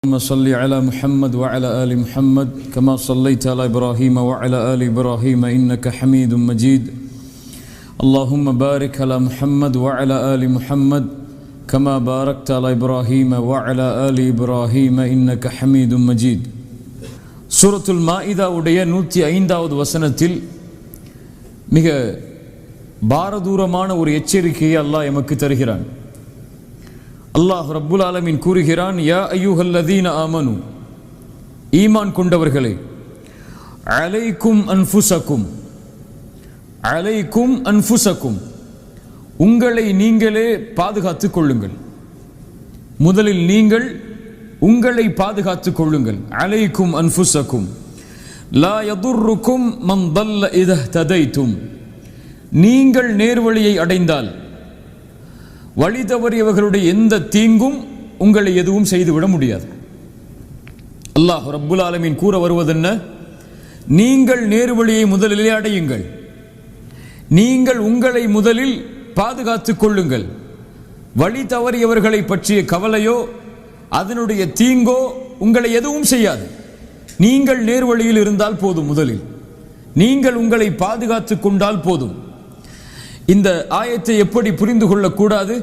اللهم صل على محمد وعلى آل محمد كما صليت على إبراهيم وعلى آل إبراهيم إنك حميد مجيد اللهم بارك على محمد وعلى آل محمد كما باركت على إبراهيم وعلى آل إبراهيم إنك حميد مجيد سورة المائدة உடைய 105வது வசனத்தில் மிக பாரதூரமான ஒரு எச்சரிக்கையை அல்லாஹ் எமக்கு தருகிறான். அல்லாஹ் ரப்புல் ஆலமீன் கூறுகிறான், யா அய்யுஹல்லதீன ஆமனு, ஈமான் கொண்டவர்களே, அலைக்கும் அன்ஃபுஸக்கும், அலைக்கும் அன்ஃபுஸக்கும், உங்களை நீங்களே பாதுகாத்துக் கொள்ளுங்கள். முதலில் நீங்கள் உங்களை பாதுகாத்துக் கொள்ளுங்கள். அலைக்கும் அன்ஃபுஸக்கும் லா யதுர்ருக்கும் மன் தல்ல இதா ததைத்தும், நீங்கள் நேர்வழியை அடைந்தால் வழி தவறியவர்களுடைய எந்த தீங்கும் உங்களை எதுவும் செய்துவிட முடியாது. அல்லாஹ் ரப்புல் ஆலமீன் கூற வருவதென்ன? நீங்கள் நேர்வழியை முதலிலே அடையுங்கள், நீங்கள் உங்களை முதலில் பாதுகாத்துக் கொள்ளுங்கள். வழி தவறியவர்களை பற்றிய கவலையோ அதனுடைய தீங்கோ உங்களை எதுவும் செய்யாது. நீங்கள் நேர்வழியில் இருந்தால் போதும், முதலில் நீங்கள் உங்களை பாதுகாத்துக் கொண்டால் போதும். இந்த ஆயத்தை எப்படி புரிந்து கொள்ளக்கூடாது?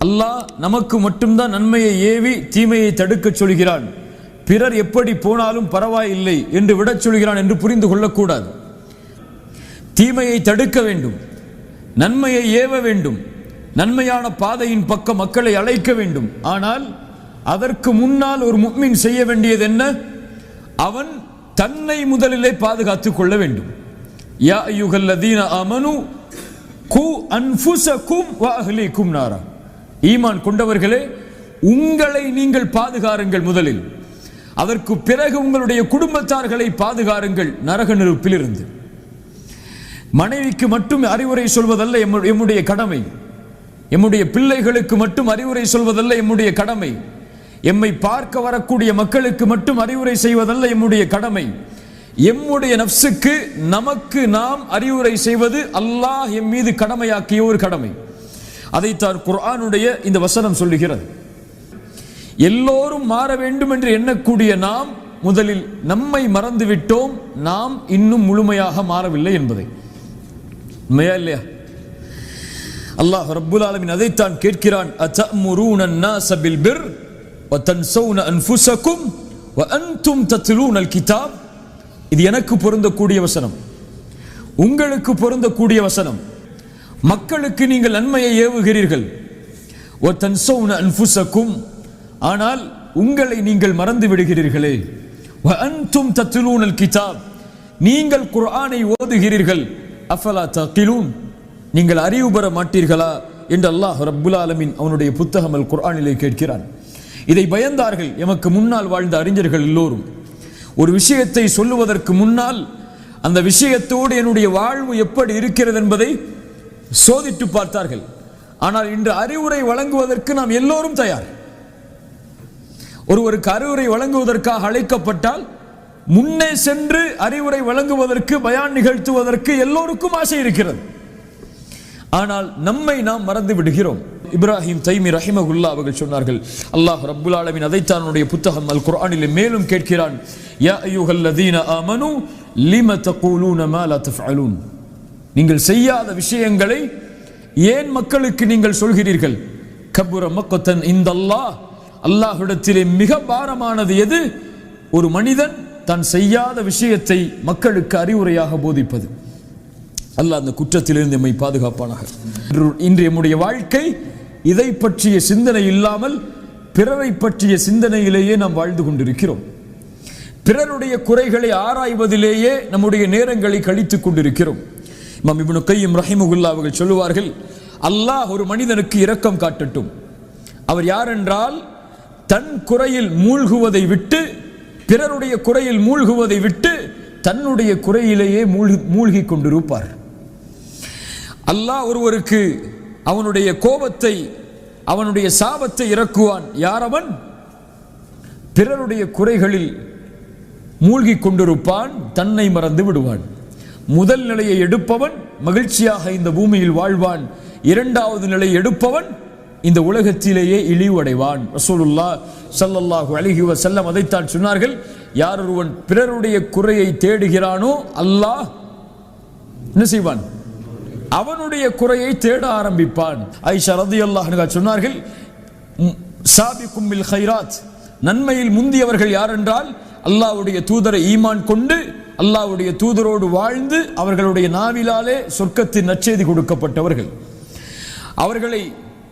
அல்லாஹ் நமக்கு மட்டும்தான் நன்மையை ஏவி தீமையை தடுக்க சொல்கிறான், பிறர் எப்படி போனாலும் பரவாயில்லை என்று விடச் சொல்கிறான் என்று புரிந்து கொள்ளக்கூடாது. தீமையை தடுக்க வேண்டும், நன்மையை ஏவ வேண்டும், நன்மையான பாதையின் பக்கம் மக்களை அழைக்க வேண்டும். ஆனால் அதற்கு முன்னால் ஒரு முஃமின் செய்ய வேண்டியது என்ன? அவன் தன்னை முதலிலே பாதுகாத்துக் கொள்ள வேண்டும். யா அய்யுஹல்லதீன ஆமனு கு அன்ஃபுஸக்கும் வ அஹ்லீக்கும் நாரா, ஈமான் கொண்டவர்களே, உங்களை நீங்கள் பாதுகாருங்கள் முதலில், அதற்கு பிறகு உங்களுடைய குடும்பத்தார்களை பாதுகாருங்கள் நரக நெருப்பிலிருந்து. மனைவிக்கு மட்டும் அறிவுரை சொல்வதல்ல எம்முடைய கடமை, எம்முடைய பிள்ளைகளுக்கு மட்டும் அறிவுரை சொல்வதல்ல எம்முடைய கடமை, எம்மை பார்க்க வரக்கூடிய மக்களுக்கு மட்டும் அறிவுரை செய்வதல்ல எம்முடைய கடமை, எம்முடைய நஃப்ஸுக்கு நமக்கு நாம் அறிவுரை செய்வது அல்லாஹ் எம் மீது கடமையாக்கிய ஒரு கடமை. அதைத்தான் குர்ஆனுடைய இந்த வசனம் சொல்லுகிறது. எல்லோரும் மாற வேண்டும் என்று எண்ணக்கூடிய நாம் முதலில் நம்மை மறந்துவிட்டோம், நாம் இன்னும் முழுமையாக மாறவில்லை என்பதை. உண்மையா இல்லையா? அல்லாஹ் ரப்புல் ஆலமீன் அதைத்தான் கேட்கிறான், அத்தஅமுரூன அன்னாஸ பில் பிர் வ தன்ஸௌன அன்ஃபுஸக்கும் வ அன்தும் தத்லூனல் கிதாப். இது எனக்கு பொருந்தக்கூடிய வசனம், உங்களுக்கு பொருந்தக்கூடிய வசனம். மக்களுக்கு நீங்கள் நன்மையை ஏவுகிறீர்கள், வ தன்ஸௌன அன்ஃபுஸக்கும், ஆனால் உங்களை நீங்கள் மறந்து விடுகிறீர்களே. வ அன்தும் தத்லூனல் கிதாப், நீங்கள் குர்ஆனை ஓதுகிறீர்கள். அஃபலா தகிலூன், நீங்கள் அறிவு பெற மாட்டீர்களா என்று அல்லாஹ் ரப்புல் ஆலமீன் அவனுடைய புத்தகம் அல் குர்ஆனிலே கேட்கிறான். இதை பயந்தார்கள் எமக்கு முன்னால் வாழ்ந்த அறிஞர்கள் எல்லோரும். ஒரு விஷயத்தை சொல்லுவதற்கு முன்னால் அந்த விஷயத்தோடு என்னுடைய வாழ்வு எப்படி இருக்கிறது என்பதை சோதித்து பார்த்தார்கள். ஆனால் இன்று அறிவுரை வழங்குவதற்கு நாம் எல்லோரும் தயார். ஒருவருக்கு அறிவுரை வழங்குவதற்காக அழைக்கப்பட்டால் முன்னே சென்று அறிவுரை வழங்குவதற்கு, பயான் நிகழ்த்துவதற்கு எல்லோருக்கும் ஆசை இருக்கிறது. ஆனால் நம்மை நாம் மறந்து விடுகிறோம். இப்ராஹிம் தைமி ரஹிமஹுல்லாஹ் அவர்கள் சொன்னார்கள், அல்லாஹ் ரப்புல் ஆலமீன் அதைத்தான் அவனுடைய புத்தகம் அல் குர்ஆனிலே மேலும் கேட்கிறான், யா அய்யுஹல்லதீன ஆமனு லிம தகூலூன மா லா தஃஅலூன், நீங்கள் செய்யாத விஷயங்களை ஏன் மக்களுக்கு நீங்கள் சொல்கிறீர்கள்? கபுர மக்தன் இந்தல்லாஹ், அல்லாஹ்விடத்திலே மிக பாரமானது எது? ஒரு மனிதன் தான் செய்யாத விஷயத்தை மக்களுக்கு அறிவுரையாக போதிப்பது. அல்லாஹ் அந்த குற்றத்திலிருந்து எம்மை பாதுகாப்பானாக. இன்று நம்முடைய வாழ்க்கை இதை பற்றிய சிந்தனை இல்லாமல் பிறரை பற்றிய சிந்தனையிலேயே நாம் வாழ்ந்து கொண்டிருக்கிறோம். பிறருடைய குறைகளை ஆராய்வதிலேயே நம்முடைய நேரங்களை கழித்துக் கொண்டிருக்கிறோம். இமாம் இப்னு கையிம் ரஹிமஹுல்லாஹ் அவர்கள் சொல்லுவார்கள், அல்லாஹ் ஒரு மனிதனுக்கு இரக்கம் காட்டட்டும். அவர் யார் என்றால், தன் குறையில் மூழ்குவதை விட்டு, பிறருடைய குறையில் மூழ்குவதை விட்டு தன்னுடைய குறையிலேயே மூழ்கி கொண்டிருப்பார். அல்லாஹ் ஒருவருக்கு அவனுடைய கோபத்தை, அவனுடைய சாபத்தை இறக்குவான். யார் அவன்? பிறருடைய குறைகளில் மூழ்கி கொண்டிருப்பான், தன்னை மறந்து விடுவான். முதல் நிலையை எடுப்பவன் மகிழ்ச்சியாக இந்த பூமியில் வாழ்வான், இரண்டாவது நிலையை எடுப்பவன் இந்த உலகத்திலேயே இழிவடைவான். ரசூலுல்லாஹ் ஸல்லல்லாஹு அலைஹி வஸல்லம் அதைத்தான் சொன்னார்கள். யார் ஒருவன் பிறருடைய குறையை தேடுகிறானோ அல்லாஹ் என்ன செய்வான்? அவனுடைய குறையை தேட ஆரம்பிப்பான். ஆயிஷா ரலியல்லாஹு அன்ஹா சொன்னார்கள், சாபிக்கும் பில் கைராத், நன்மையில் முந்தியவர்கள் யார் என்றால் அல்லாஹ்வுடைய தூதரை ஈமான் கொண்டு அல்லாஹ்வுடைய தூதரோடு வாழ்ந்து அவர்களுடைய நாவிலாலே சொர்க்கத்தின் நற்செய்தி கொடுக்கப்பட்டவர்கள். அவர்களை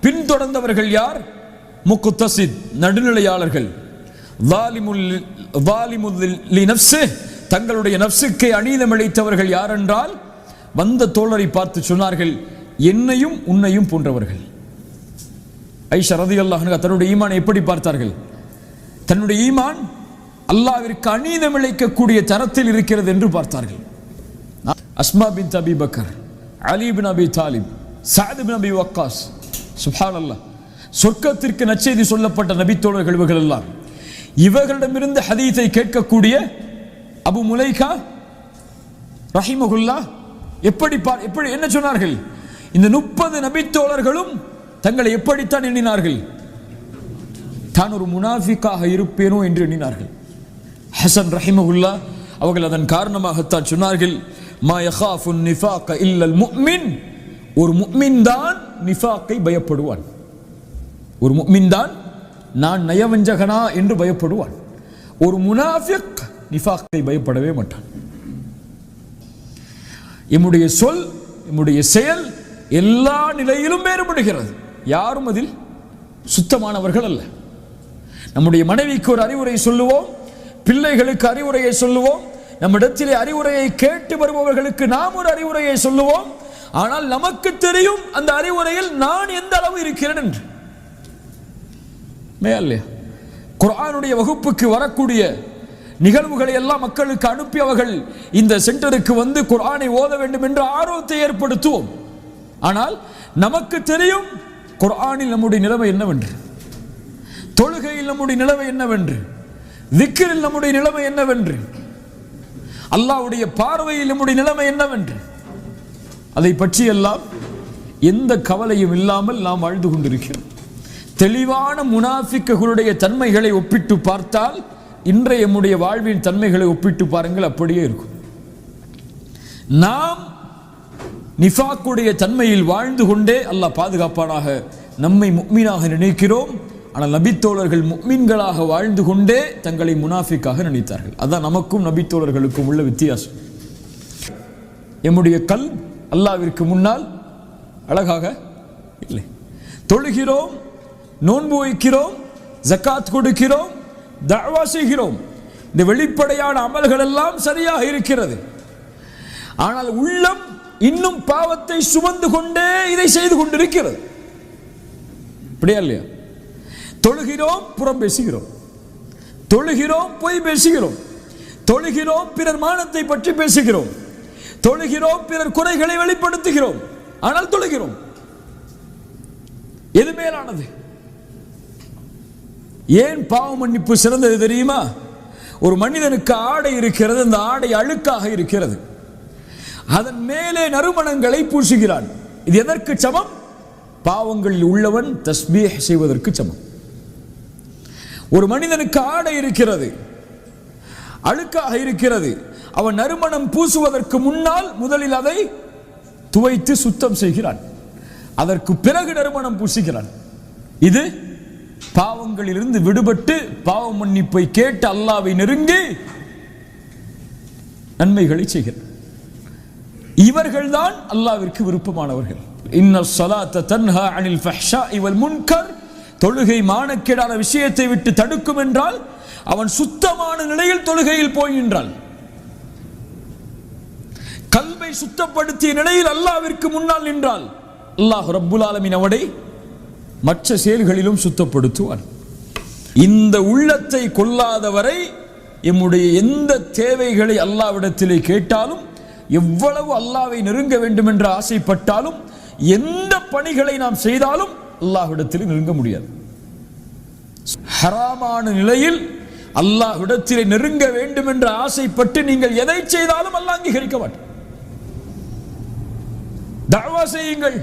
பின்தொடர்ந்தவர்கள் யார்? முக்தஸித், நடுநிலையாளர்கள். தங்களுடைய நப்சுக்கே அநீதம் இழைத்தவர்கள் யார் என்றால் வந்த தோழரை பார்த்து சொன்னார்கள், என்னையும் உன்னையும் போன்றவர்கள். ஆயிஷா ரலியல்லாஹு அன்ஹா தன்னுடைய ஈமானை எப்படி பார்த்தார்கள்? தன்னுடைய ஈமான் அல்லாஹ்விற்கு அநீதம் இழைக்கக்கூடிய தரத்தில் இருக்கிறது என்று பார்த்தார்கள். அஸ்மா பின்த் அபி பக்கர், அலி பின் அபி தாலிப், சஅத் பின் அபி வக்காஸ், சுப்ஹானல்லாஹ், சொர்க்கத்திற்கு நற்செய்தி சொல்லப்பட்ட நபித்தோழர்கள் இவர்கள் எல்லாம். இவர்களிடமிருந்து ஹதீஸை கேட்கக்கூடிய அபு முலைகா ரஹிமஹுல்லாஹ் எப்படி என்ன சொன்னார்கள்? இந்த 30 நபித்தோழர்களும் தங்களை எப்படித்தான் எண்ணினார்கள்? தான் ஒரு முனாஃபிக்காக இருப்பேனோ என்று எண்ணினார்கள். ஹசன் ரஹிமஹுல்லாஹ் அவர்கள் அதன் காரணமாகத்தான் சொன்னார்கள், மா யகாஃபு நிஃபாக இல்லல் முஃமின், ஒரு முஃமின் தான் நிஃபாக்கை பயப்படுவான். ஒரு முஃமின் தான் நான் நயவஞ்சகனா என்று பயப்படுவான். ஒரு முனாஃபிக் நிஃபாக்கை பயப்படவே மாட்டான். எம்முடைய சொல், எம்முடைய செயல் எல்லா நிலையிலும் வேறுபடுகிறது. யாரும் அதில் சுத்தமானவர்கள் அல்ல. நம்முடைய மனைவிக்கு ஒரு அறிவுரை சொல்லுவோம், பிள்ளைகளுக்கு அறிவுரையை சொல்லுவோம், நம்மிடத்திலே அறிவுரையை கேட்டு வருபவர்களுக்கு நாம் ஒரு அறிவுரையை சொல்லுவோம். ஆனால் நமக்கு தெரியும் அந்த அறிவுரையில் நான் எந்த அளவு இருக்கிறேன் என்று. மேல்லையா குர்ஆனுடைய வகுப்புக்கு வரக்கூடிய நிகழ்வுகளை எல்லாம் மக்களுக்கு அனுப்பி அவர்கள் இந்த சென்டருக்கு வந்து குர்ஆனை ஓத வேண்டும் என்ற ஆர்வத்தை ஏற்படுத்துவோம். ஆனால் நமக்கு தெரியும் குர்ஆனில் நம்முடைய நிலைமை என்னவென்று, தொழுகையில் நம்முடைய நிலைமை என்னவென்று, திக்ரில் நம்முடைய நிலைமை என்னவென்று, அல்லாஹ்வுடைய பார்வையில் நம்முடைய நிலைமை என்னவென்று. அதை பற்றி எல்லாம் எந்த கவலையும் இல்லாமல் நாம் வாழ்ந்து கொண்டிருக்கிறோம். தெளிவான முனாஃபிக்குகளுடைய தன்மைகளை ஒப்பிட்டு பார்த்தால் இன்றைய நம்முடைய வாழ்வின் தன்மைகளை ஒப்பிட்டு பாருங்கள், அப்படியே இருக்கும். நாம் நிஃபாக்குடைய தன்மையில் வாழ்ந்து கொண்டே அல்லாஹ் பாதுகாப்பானாக நம்மை முஃமினாக நினைக்கிறோம். ஆனால் நபித்தோழர்கள் முஃமின்களாக வாழ்ந்து கொண்டே தங்களை முனாஃபிக்காக நினைத்தார்கள். அதான் நமக்கும் நபித்தோழர்களுக்கும் உள்ள வித்தியாசம். எம்முடைய கல் அல்லாஹ்விற்கு முன்னால் அழகாக இல்லை. தொழுகிறோம், நோன்பு வைக்கிறோம், ஜக்காத் கொடுக்கிறோம், தஅவா செய்கிறோம். இந்த வெளிப்படையான அமல்கள் எல்லாம் சரியாக இருக்கிறது. ஆனால் உள்ளம் இன்னும் பாவத்தை சுமந்து கொண்டே இதை செய்து கொண்டிருக்கிறது. அப்படியா இல்லையா? தொழுகிறோம், புறம் பேசுகிறோம், தொழுகிறோம், பொய் பேசுகிறோம், தொழுகிறோம், பிறர் மானத்தை பற்றி பேசுகிறோம், தொழுகிறோம், பிறர் குறைகளை வெளிப்படுத்துகிறோம். ஆனால் தொழுகிறோம். எது மேலானது? ஏன் பாவ மன்னிப்பு சிறந்தது தெரியுமா? ஒரு மனிதனுக்கு ஆடை இருக்கிறது, அந்த ஆடை அழுக்காக இருக்கிறது, அதன் மேலே நறுமணங்களை பூசுகிறான். இது எதற்கு சமம்? பாவங்களில் உள்ளவன் தஸ்பீஹ் செய்வதற்கு சமம். ஒரு மனிதனுக்கு ஆடை இருக்கிறது, அழுக்காக இருக்கிறது, அவன் நறுமணம் பூசுவதற்கு முன்னால் முதலில் அதை துவைத்து சுத்தம் செய்கிறான், அதற்கு பிறகு நறுமணம் பூசுகிறான். இது பாவங்களிலிருந்து விடுபட்டு பாவ மன்னிப்பை கேட்டு அல்லாஹ்வை நெருங்கி நன்மைகளை செய்கிறார். இவர்கள்தான் அல்லாஹ்விற்கு விருப்பமானவர்கள். இன்ன ஸலாத்த தன்ஹா அனில் ஃபஹ்ஷாஇ வல் முன்கர், தொழுகை மானக்கேடான விஷயத்தை விட்டு தடுக்கும் என்றால் அவன் சுத்தமான நிலையில் தொழுகையில் போகின்றான். கல்வை சுத்தப்படுத்திய நிலையில் அல்லாஹ்விற்கு முன்னால் நின்றால் அல்லாஹ் ரப்புல் ஆலமீன் அவனை மற்ற செயல்களிலும் சுத்தப்படுத்துவான். இந்த உள்ளத்தை கொள்ளாதவரை எம்முடைய எந்த தேவைகளை அல்லாஹ்விடத்திலே கேட்டாலும், எவ்வளவு அல்லாஹ்வை நெருங்க வேண்டும் என்று ஆசைப்பட்டாலும், எந்த பணிகளை நாம் செய்தாலும் அல்லாஹ்விடத்திலே நெருங்க முடியாது. ஹராமான நிலையில் அல்லாஹ்விடத்திலே நெருங்க வேண்டும் என்று ஆசைப்பட்டு நீங்கள் எதை செய்தாலும் அல்லாஹ் அங்கீகரிக்க மாட்டார். தஅவா செய்யுங்கள்,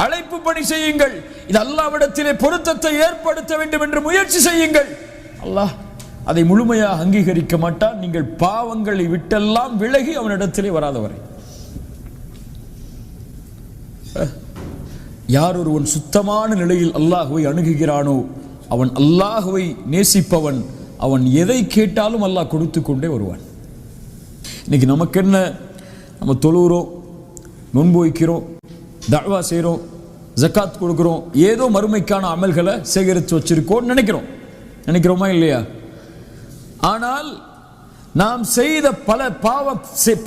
அழைப்பு பணி செய்யுங்கள். இது அல்லாஹ்விடத்திலே பொருத்தத்தை ஏற்படுத்த வேண்டும் என்று முயற்சி செய்யுங்கள். அல்லாஹ் அதை முழுமையாக அங்கீகரிக்க மாட்டான், நீங்கள் பாவங்களை விட்டெல்லாம் விலகி அவனிடத்திலே வராதவரை. யார் ஒருவன் சுத்தமான நிலையில் அல்லாஹ்வை அணுகுகிறானோ அவன் அல்லாஹ்வை நேசிப்பவன். அவன் எதை கேட்டாலும் அல்லாஹ் கொடுத்து கொண்டே வருவான். இன்னைக்கு நமக்கு என்ன, நம்ம தொழுகிறோம், நோன்பு வைக்கிறோம், தஅவா செய்கிறோம், ஜக்காத் கொடுக்கிறோம், ஏதோ மறுமைக்கான அமல்களை சேகரித்து வச்சிருக்கோம் நினைக்கிறோமா இல்லையா? ஆனால் நாம் செய்த பல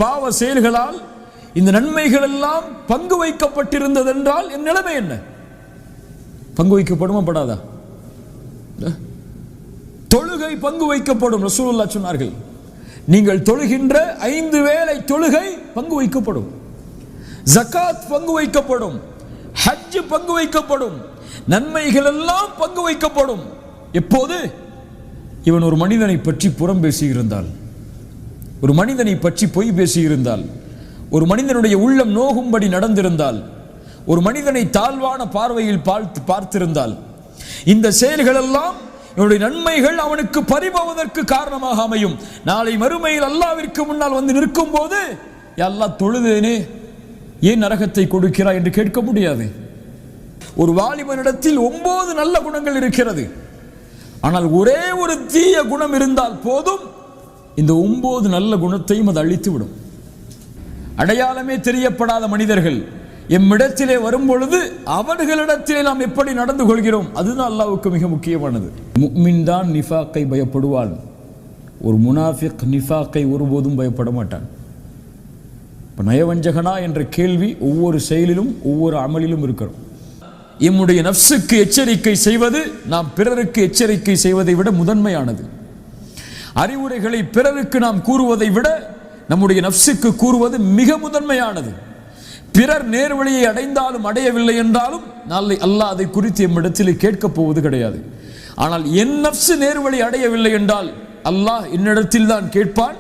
பாவ செயல்களால் இந்த நன்மைகள் எல்லாம் பங்கு வைக்கப்பட்டிருந்தது என்றால் என் நிலைமை என்ன? பங்கு வைக்கப்படுமா படாதா? தொழுகை பங்கு வைக்கப்படும். ரசூலுல்லாஹ் சொன்னார்கள், நீங்கள் தொழுகின்ற 5 வேளை தொழுகை பங்கு வைக்கப்படும், ஜகாத் பங்கு வைக்கப்படும், ஹஜ் பங்கு வைக்கப்படும், நன்மைகள் எல்லாம் பங்கு வைக்கப்படும். எப்போது? இவன் ஒரு மனிதனை பற்றி புறம் பேசியிருந்தால், ஒரு மனிதனை பற்றி பொய் பேசியிருந்தால், ஒரு மனிதனுடைய உள்ளம் நோகும்படி நடந்திருந்தால், ஒரு மனிதனை தாழ்வான பார்வையில் பார்த்திருந்தால், இந்த செயல்கள் எல்லாம் இவனுடைய நன்மைகள் அவனுக்கு பறிபோவதற்கு காரணமாக அமையும். நாளை மறுமையில் அல்லாஹ்விற்கு முன்னால் வந்து நிற்கும் போது, யா அல்லாஹ் தொழுதேனே, ஏன் நரகத்தை கொடுக்கிறாய் என்று கேட்க முடியாது. ஒரு வாலிபனிடத்தில் 9 நல்ல குணங்கள் இருக்கிறது, ஆனால் ஒரே ஒரு தீய குணம் இருந்தால் போதும், இந்த 9 நல்ல குணத்தையும் அது அழித்துவிடும். அடையாளமே தெரியப்படாத மனிதர்கள் எம்மிடத்திலே வரும் பொழுது அவர்களிடத்திலே நாம் எப்படி நடந்து கொள்கிறோம், அதுதான் அல்லாஹ்வுக்கு மிக முக்கியமானது. முஃமின் தான் நிஃபாக்கை பயப்படுவான், ஒரு முனாஃபிக் நிஃபாக்கை ஒருபோதும் பயப்பட மாட்டான். இப்போ நயவஞ்சகனா என்ற கேள்வி ஒவ்வொரு செயலிலும் ஒவ்வொரு அமலிலும் இருக்கிறோம். எம்முடைய நஃப்ஸுக்கு எச்சரிக்கை செய்வது நாம் பிறருக்கு எச்சரிக்கை செய்வதை விட முதன்மையானது. அறிவுரைகளை பிறருக்கு நாம் கூறுவதை விட நம்முடைய நஃப்ஸுக்கு கூறுவது மிக முதன்மையானது. பிறர் நேர்வழியை அடைந்தாலும் அடையவில்லை என்றாலும் நாளை அல்லாஹ் அதை குறித்து எம்மிடத்தில் கேட்கப் போவது கிடையாது. ஆனால் என் நஃப்ஸ் நேர்வழி அடையவில்லை என்றால் அல்லாஹ் என்னிடத்தில் தான் கேட்பான்,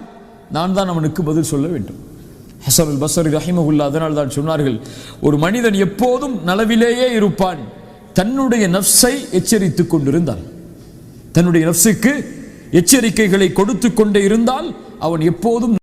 நான் தான் அவனுக்கு பதில் சொல்ல வேண்டும். ஹஸன் அல் பஸ்ரி ரஹிமஹுல்லாஹ் அதனால் தான் சொன்னார்கள், ஒரு மனிதன் எப்போதும் நலவிலேயே இருப்பான் தன்னுடைய நஃப்ஸை எச்சரித்துக் கொண்டிருந்தால், தன்னுடைய நஃப்ஸுக்கு எச்சரிக்கைகளை கொடுத்து கொண்டே இருந்தால் அவன் எப்போதும்